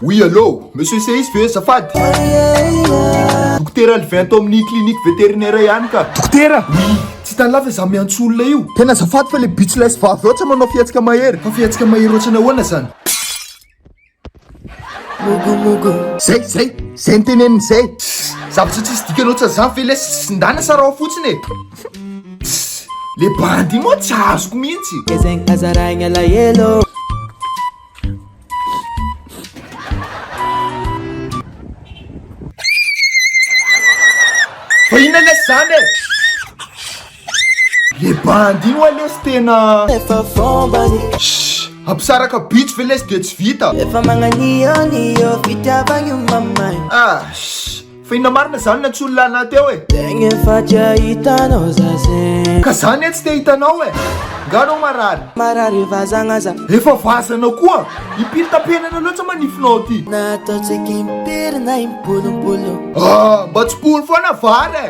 Oui, allô, monsieur CEIS veut azafady. Dokotera Alvin ato amin'ny clinique vétérinaire ihany ka. Dokotera! Oui, tsy tany lava za miantso olona io. Tena azafady fa le bitchless vavy oatra manao fiatsika mahery. Fa fiatsika mahery ohatrana ahoana zany? Zay nitenenin'izay. Zavatra tsisy dikanao tsy zany ve le sindana sara ao fotsiny e. Le bandy moa tsy azoko mihitsy. Fa ina le zany e. Le bandy ino alesy tena ampisaraka bitch ve lesy de tsy vita. Fa ina marina zany na tsy olona na teo e. Ka zany e tsy te hitanao e. Nganao marary efa vazana koa. Impiry tapenana loatra manifinao ty. Mba tsy poly foana vary e.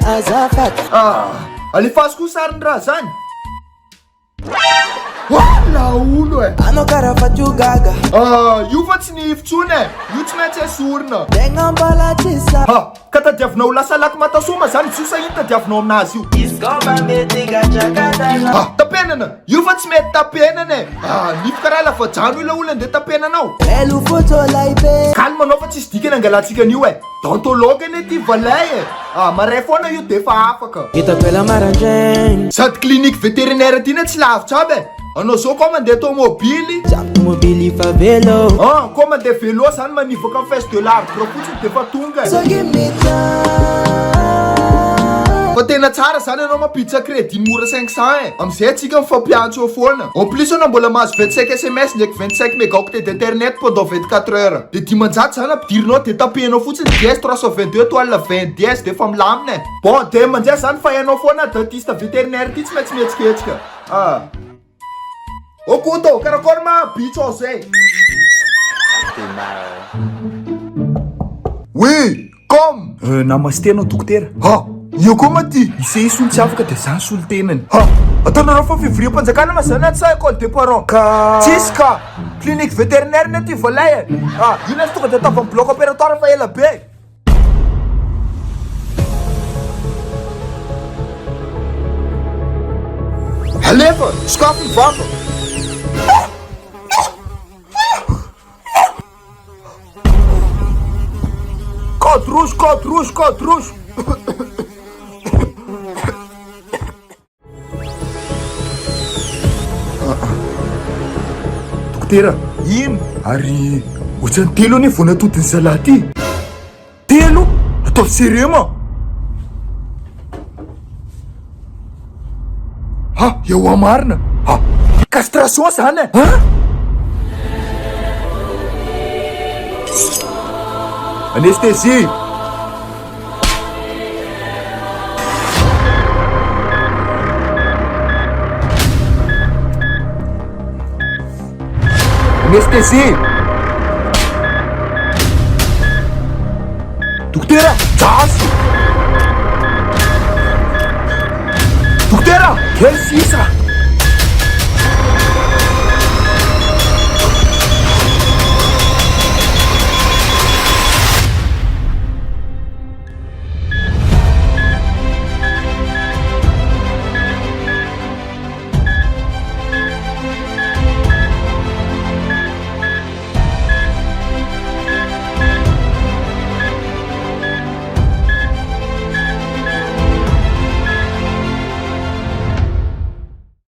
Alefasy koa sariny raha zany. Laolo e. Io fa tsy ny ifontsony e. Io tsy maintsy esorina. Ka tadiavinao lasa laky matasoma zany tsosa iny tadiavinao aminazy io. Tapenana. Io fa tsy mety tapenana e. Nify karaha lafajano ila olona nde tapenanao. Kalmanao fa tsisy dikany angalatsika an'io e. Dentologue ane ty valay e. Maray foana io defa afaka. Sady clinique vétérinaire ty na tsy lavitra aby e. Anao zao koa mandeha tomobily. Koa mandeha vélo zany manivaka amin'ny fesse de l'arbre fotsiny defa tonga e. Fa tena tsara zany anao mampiditra crédit mora 500 e. Amizay atsika mifampiantso eo foana. En plus anao mbola mahazo 25 SMS ndraiky 25 mégaoctets d'internet pendant 24 heures. De dimanjato zany ampidirinao de tapenao fotsiny DS 322 étoile 20 DS defa milamina e. Bon de manjay zany fa hainao foana dentiste vétérinaire ty tsy maintsy mihetsiketsika. Okuto, karakory ma bitch ao zay. Oui, comme Namasté anao dokotera. Io koa ma ty. CEIS olo tsy afaka de zany solotenany. Ataonareo fa fivoriam-panjakana ma zany aty sa école des parents? Tsisy ka. Clinique vétérinaire na ty volay e. Io na tonga de tava amin'ny bloc opératoire fa ela be. Alefa, sokafo ny vava. Code rouge. Dokotera, Ino? ary ohatrany telo anie vao natodiny zalahy ty. Telo? Ataovy sérieux ma? Eo marina. Castration zany e. Anesthésie. Anesthésie. Dokotera, jasy. Dokotera, Quel sisa?